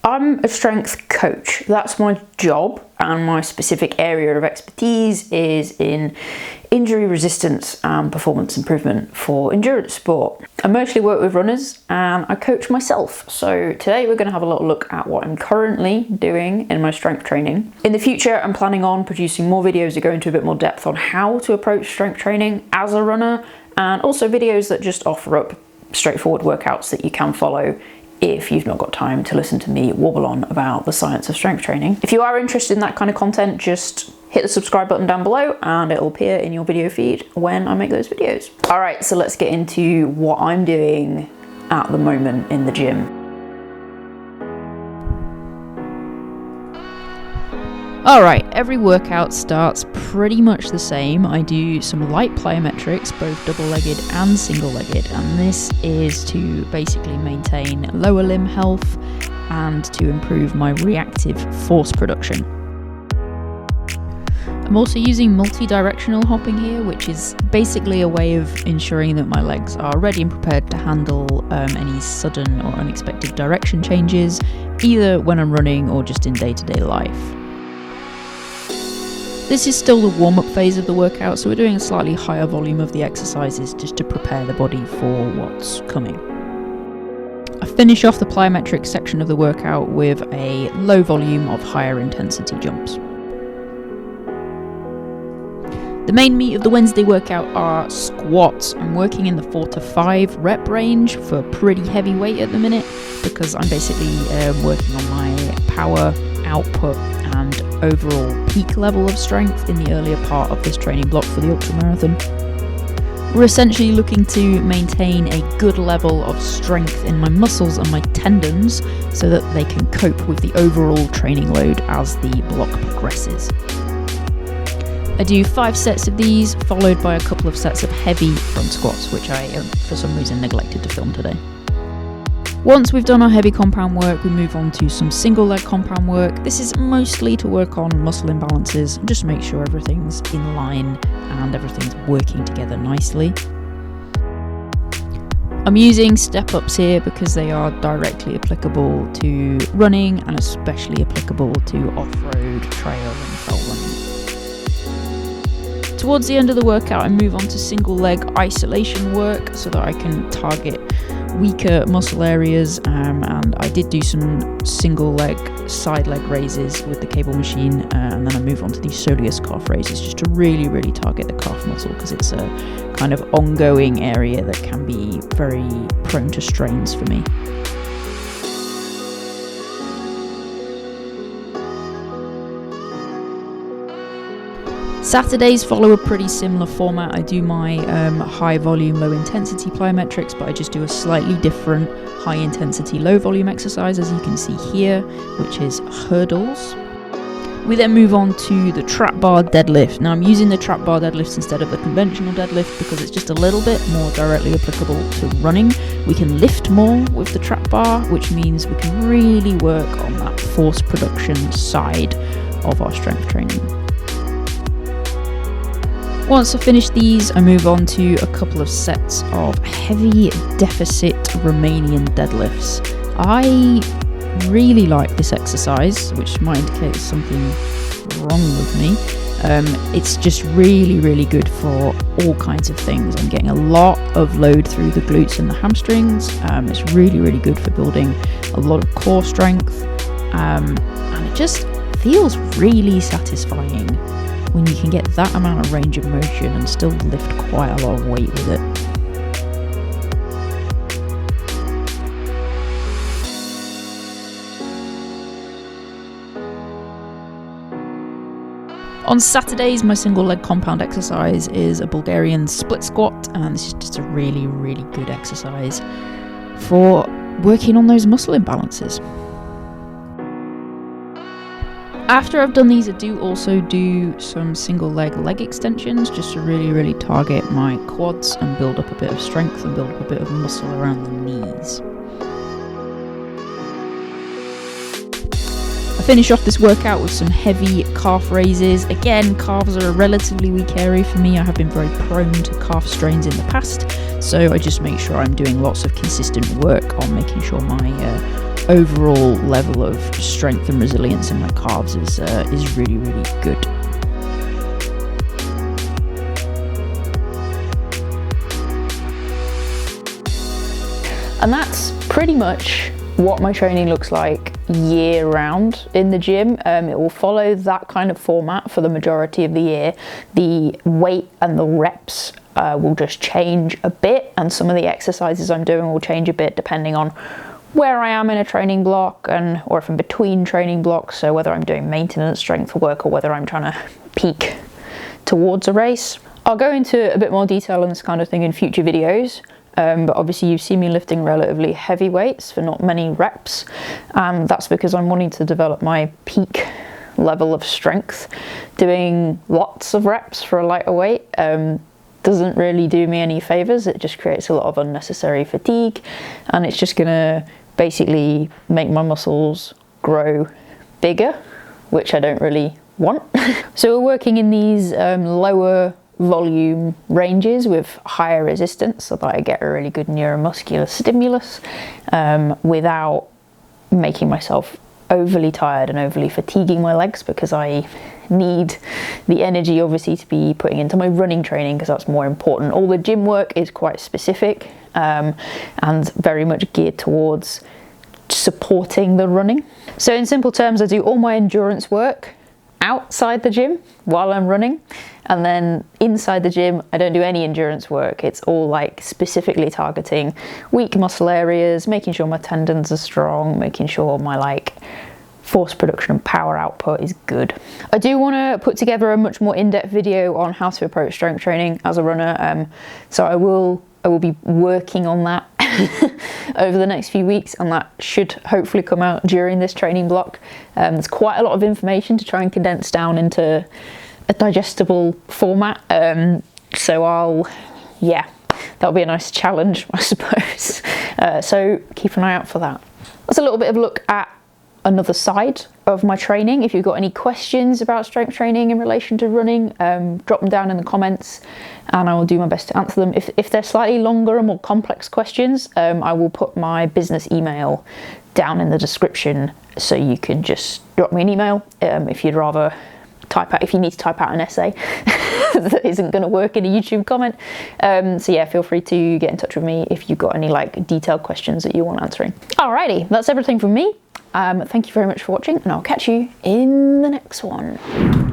I'm a strength coach. That's my job, and my specific area of expertise is in injury resistance and performance improvement for endurance sport. I mostly work with runners and I coach myself. So today we're going to have a little look at what I'm currently doing in my strength training. In the future, I'm planning on producing more videos that go into a bit more depth on how to approach strength training as a runner, and also videos that just offer up straightforward workouts that you can follow if you've not got time to listen to me wobble on about the science of strength training. If you are interested in that kind of content, just hit the subscribe button down below and it'll appear in your video feed when I make those videos. All right, so let's get into what I'm doing at the moment in the gym. Alright, every workout starts pretty much the same. I do some light plyometrics, both double-legged and single-legged, and this is to basically maintain lower limb health and to improve my reactive force production. I'm also using multi-directional hopping here, which is basically a way of ensuring that my legs are ready and prepared to handle any sudden or unexpected direction changes, either when I'm running or just in day-to-day life. This is still the warm-up phase of the workout, so we're doing a slightly higher volume of the exercises just to prepare the body for what's coming. I finish off the plyometric section of the workout with a low volume of higher intensity jumps. The main meat of the Wednesday workout are squats. I'm working in the 4 to 5 rep range for pretty heavy weight at the minute because I'm basically working on my power, output and overall peak level of strength in the earlier part of this training block for the ultramarathon. We're essentially looking to maintain a good level of strength in my muscles and my tendons so that they can cope with the overall training load as the block progresses. I do 5 sets of these, followed by a couple of sets of heavy front squats, which I, for some reason, neglected to film today. Once we've done our heavy compound work, we move on to some single leg compound work. This is mostly to work on muscle imbalances and just make sure everything's in line and everything's working together nicely. I'm using step-ups here because they are directly applicable to running and especially applicable to off-road, trail and felt running. Towards the end of the workout, I move on to single leg isolation work so that I can target weaker muscle areas, and I did do some single leg side leg raises with the cable machine, and then I move on to these soleus calf raises just to really target the calf muscle because it's a kind of ongoing area that can be very prone to strains for me. Saturdays follow a pretty similar format. I do my high volume, low intensity plyometrics, but I just do a slightly different high intensity, low volume exercise, as you can see here, which is hurdles. We then move on to the trap bar deadlift. Now I'm using the trap bar deadlifts instead of the conventional deadlift because it's just a little bit more directly applicable to running. We can lift more with the trap bar, which means we can really work on that force production side of our strength training. Once I finish these, I move on to a couple of sets of heavy deficit Romanian deadlifts. I really like this exercise, which might indicate something wrong with me. It's just really good for all kinds of things. I'm getting a lot of load through the glutes and the hamstrings. It's really good for building a lot of core strength, and it just feels really satisfying when you can get that amount of range of motion and still lift quite a lot of weight with it. On Saturdays, my single leg compound exercise is a Bulgarian split squat, and this is just a really good exercise for working on those muscle imbalances. After I've done these, I do also do some single leg extensions just to really target my quads and build up a bit of strength and build up a bit of muscle around the knees. I finish off this workout with some heavy calf raises. Again, calves are a relatively weak area for me. I have been very prone to calf strains in the past, so I just make sure I'm doing lots of consistent work on making sure my overall level of strength and resilience in my calves is really, really good. And that's pretty much what my training looks like year round in the gym. It will follow that kind of format for the majority of the year. The weight and the reps will just change a bit, and some of the exercises I'm doing will change a bit depending on where I am in a training block, or if I'm between training blocks, so whether I'm doing maintenance strength work or whether I'm trying to peak towards a race. I'll go into a bit more detail on this kind of thing in future videos. But obviously you've seen me lifting relatively heavy weights for not many reps. That's because I'm wanting to develop my peak level of strength. Doing lots of reps for a lighter weight doesn't really do me any favors. It just creates a lot of unnecessary fatigue, and it's just gonna basically make my muscles grow bigger, which I don't really want. So we're working in these lower volume ranges with higher resistance so that I get a really good neuromuscular stimulus without making myself overly tired and overly fatiguing my legs, because I need the energy obviously to be putting into my running training, because that's more important. All the gym work is quite specific and very much geared towards supporting the running. So in simple terms, I do all my endurance work outside the gym while I'm running, and then inside the gym I don't do any endurance work. It's all like specifically targeting weak muscle areas, making sure my tendons are strong, making sure my like force production and power output is good. I do want to put together a much more in-depth video on how to approach strength training as a runner, so I will be working on that over the next few weeks, and that should hopefully come out during this training block. There's quite a lot of information to try and condense down into a digestible format, so that'll be a nice challenge, I suppose. So keep an eye out for that. That's a little bit of a look at another side of my training. If you've got any questions about strength training in relation to running, drop them down in the comments and I will do my best to answer them. If they're slightly longer and more complex questions, I will put my business email down in the description, so you can just drop me an email if you'd rather if you need to type out an essay that isn't going to work in a YouTube comment. So yeah, feel free to get in touch with me if you've got any like detailed questions that you want answering. Alrighty, that's everything from me. Thank you very much for watching, and I'll catch you in the next one.